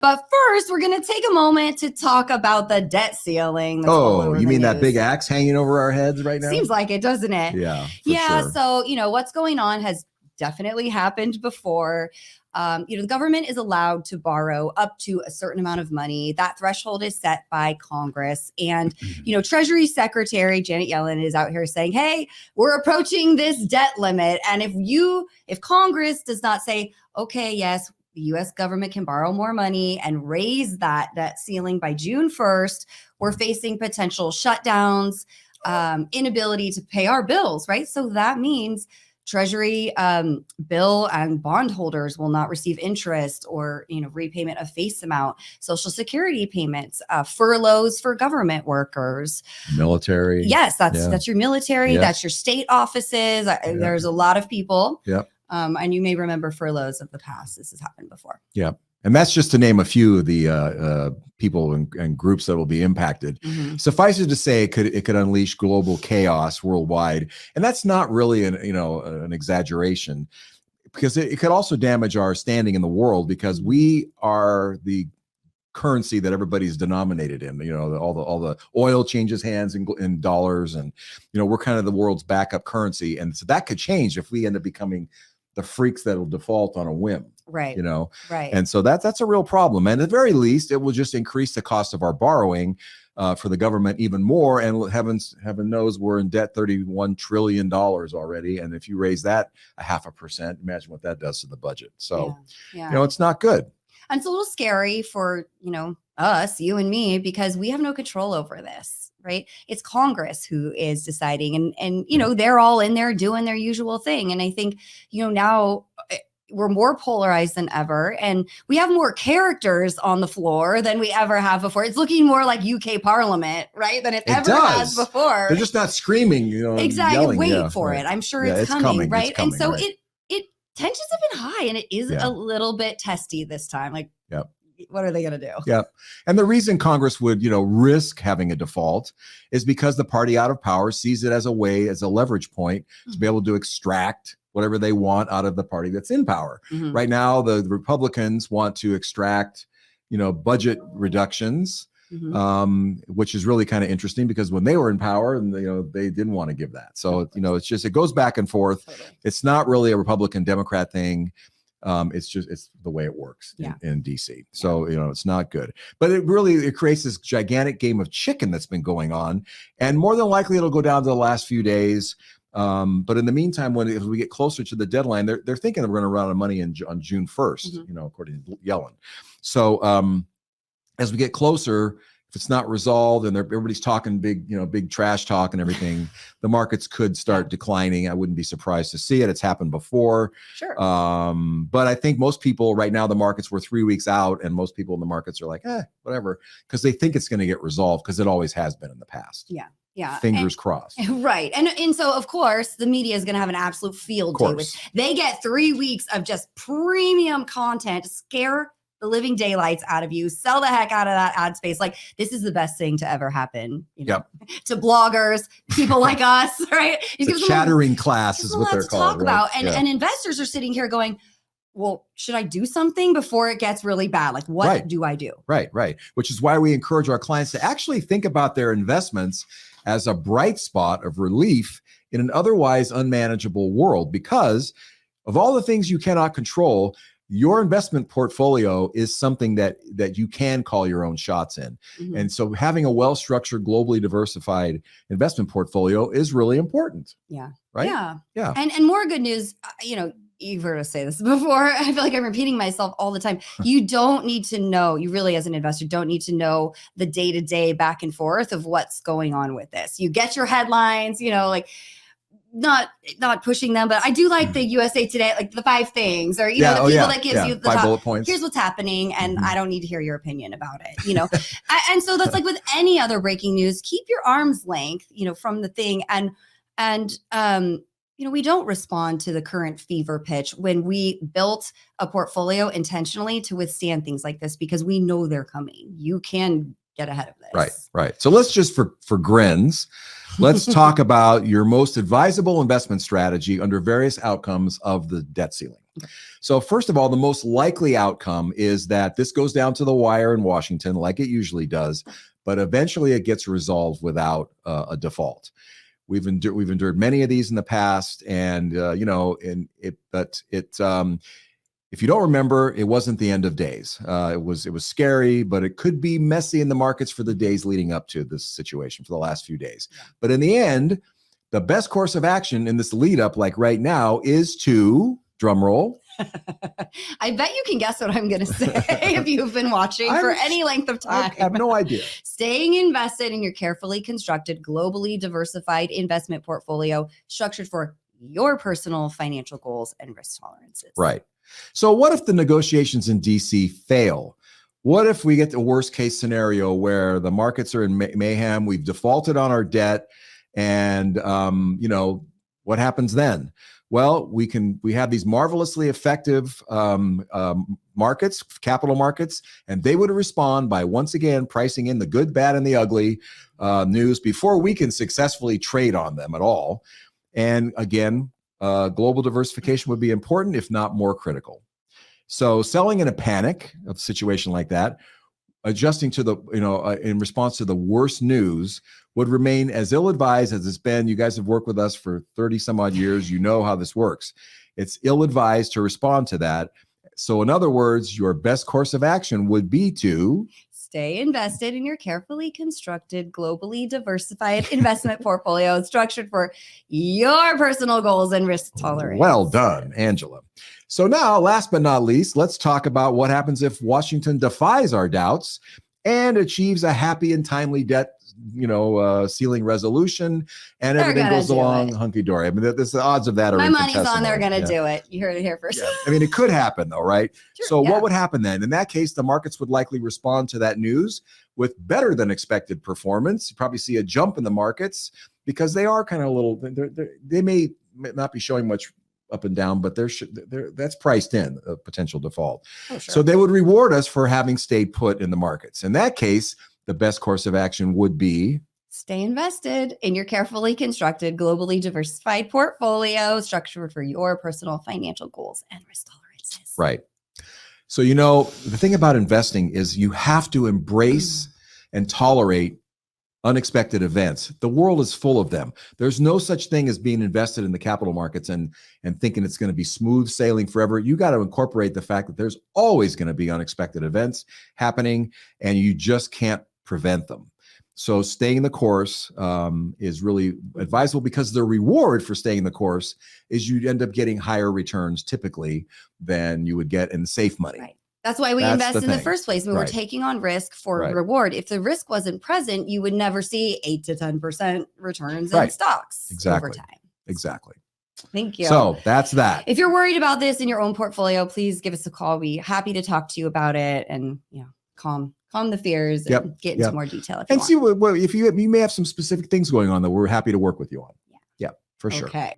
But first, we're going to take a moment to talk about the debt ceiling. That's all over you the mean that news. big axe hanging over our heads right now? Seems like it, doesn't it? Yeah. Sure. So, what's going on has definitely happened before. The government is allowed to borrow up to a certain amount of money. That threshold is set by Congress. And, Treasury Secretary Janet Yellen is out here saying, hey, we're approaching this debt limit. And if Congress does not say, okay, yes, the U.S. government can borrow more money and raise that debt ceiling by June 1st, we're facing potential shutdowns, inability to pay our bills, right? So that means Treasury Bill and bondholders will not receive interest or, repayment of face amount, Social Security payments, furloughs for government workers. Military. Yes, that's your military. Yeah. That's your state offices. There's a lot of people. Yep. And you may remember furloughs of the past. This has happened before. Yeah. And that's just to name a few of the people and groups that will be impacted. Mm-hmm. Suffices to say, it could unleash global chaos worldwide, and that's not really an exaggeration, because it could also damage our standing in the world, because we are the currency that everybody's denominated in. All the oil changes hands in dollars, and we're kind of the world's backup currency, and so that could change if we end up becoming the freaks that will default on a whim. Right. Right. And so that's a real problem. And at the very least, it will just increase the cost of our borrowing for the government even more. And heaven knows we're in debt $31 trillion already. And if you raise that 0.5%, imagine what that does to the budget. So, it's not good. And it's a little scary for, us, you and me, because we have no control over this, right? It's Congress who is deciding, and they're all in there doing their usual thing. And I think, now we're more polarized than ever, and we have more characters on the floor than we ever have before. It's looking more like UK Parliament, right, than it ever has before. They're just not screaming, exactly. Yelling. Wait for it. I'm sure it's coming, right? It's coming, and so right. it tensions have been high, and it is a little bit testy this time. Like, what are they going to do? Yeah. And the reason Congress would, risk having a default is because the party out of power sees it as a leverage point to be able to extract whatever they want out of the party that's in power. Mm-hmm. Right now, the Republicans want to extract, budget reductions, which is really kind of interesting, because when they were in power, and they didn't want to give that. So, it goes back and forth. Totally. It's not really a Republican Democrat thing. It's the way it works in DC. So, it's not good, but it creates this gigantic game of chicken that's been going on, and more than likely it'll go down to the last few days. But in the meantime, as we get closer to the deadline, they're thinking we're going to run out of money on June 1st, according to Yellen. So, as we get closer, if it's not resolved and everybody's talking big trash talk and everything, the markets could start declining. I wouldn't be surprised to see it. It's happened before. Sure. But I think most people right now, the markets were 3 weeks out, and most people in the markets are like, whatever, because they think it's going to get resolved, because it always has been in the past. Yeah. Yeah. Fingers crossed. Right. And so, of course, the media is going to have an absolute field day with. They get 3 weeks of just premium content to scare the living daylights out of you, sell the heck out of that ad space. Like, this is the best thing to ever happen, to bloggers, people like us, right? The chattering class is what they're called. Talk about. And investors are sitting here going, well, should I do something before it gets really bad? Like, what do I do? Right. Which is why we encourage our clients to actually think about their investments as a bright spot of relief in an otherwise unmanageable world, because of all the things you cannot control, your investment portfolio is something that you can call your own shots in. Mm-hmm. And so having a well-structured, globally diversified investment portfolio is really important. Yeah. Right? Yeah. And more good news, you've heard us say this before. I feel like I'm repeating myself all the time. You don't need to know, you really as an investor don't need to know the day-to-day back and forth of what's going on with this. You get your headlines, not pushing them, but I do like the USA Today, like the 5 things, or, the people that gives you the 5 top, bullet points. Here's what's happening. And I don't need to hear your opinion about it, And so that's like with any other breaking news, keep your arm's length, from the thing. And we don't respond to the current fever pitch when we built a portfolio intentionally to withstand things like this, because we know they're coming. You can get ahead of this. Right, right. So let's just for grins, let's talk about your most advisable investment strategy under various outcomes of the debt ceiling. So first of all, the most likely outcome is that this goes down to the wire in Washington like it usually does, but eventually it gets resolved without a default. We've endured many of these in the past, and if you don't remember, it wasn't the end of days. It was scary, but it could be messy in the markets for the days leading up to this situation for the last few days. But in the end, the best course of action in this lead up, like right now, is to drum roll. I bet you can guess what I'm going to say if you've been watching for any length of time. I have no idea. Staying invested in your carefully constructed, globally diversified investment portfolio structured for your personal financial goals and risk tolerances. Right. So what if the negotiations in DC fail? What if we get the worst case scenario where the markets are in mayhem, we've defaulted on our debt, and what happens then? Well, we have these marvelously effective markets, capital markets, and they would respond by once again pricing in the good, bad, and the ugly news before we can successfully trade on them at all. And again, global diversification would be important, if not more critical. So selling in a panic of a situation like that, adjusting to the, in response to the worst news, would remain as ill-advised as it's been. You guys have worked with us for 30 some odd years. You know how this works. It's ill-advised to respond to that. So in other words, your best course of action would be to stay invested in your carefully constructed, globally diversified investment portfolio structured for your personal goals and risk tolerance. Well done, Angela. So now, last but not least, let's talk about what happens if Washington defies our doubts and achieves a happy and timely debt ceiling resolution, and everything goes along hunky-dory. I mean, the odds of that are my money's on they're going to do it. You heard it here first. Yeah. I mean, it could happen though, right? Sure, so what would happen then? In that case, the markets would likely respond to that news with better than expected performance. You probably see a jump in the markets because they are kind of a little, they may not be showing much up and down, but that's priced in a potential default. Oh, sure. So they would reward us for having stayed put in the markets. In that case, the best course of action would be stay invested in your carefully constructed, globally diversified portfolio structured for your personal financial goals and risk tolerances. Right. So, the thing about investing is you have to embrace and tolerate unexpected events. The world is full of them. There's no such thing as being invested in the capital markets and thinking it's going to be smooth sailing forever. You got to incorporate the fact that there's always going to be unexpected events happening, and you just can't prevent them. So staying the course is really advisable, because the reward for staying the course is you end up getting higher returns typically than you would get in safe money. Right. That's why we invest in the first place. We're taking on risk for reward. If the risk wasn't present, you would never see 8 to 10% returns in stocks over time. Exactly. Thank you. So that's that. If you're worried about this in your own portfolio, please give us a call. We're happy to talk to you about it and calm the fears and get into more detail. And see what if you may have some specific things going on that we're happy to work with you on. Yeah, for sure. Okay.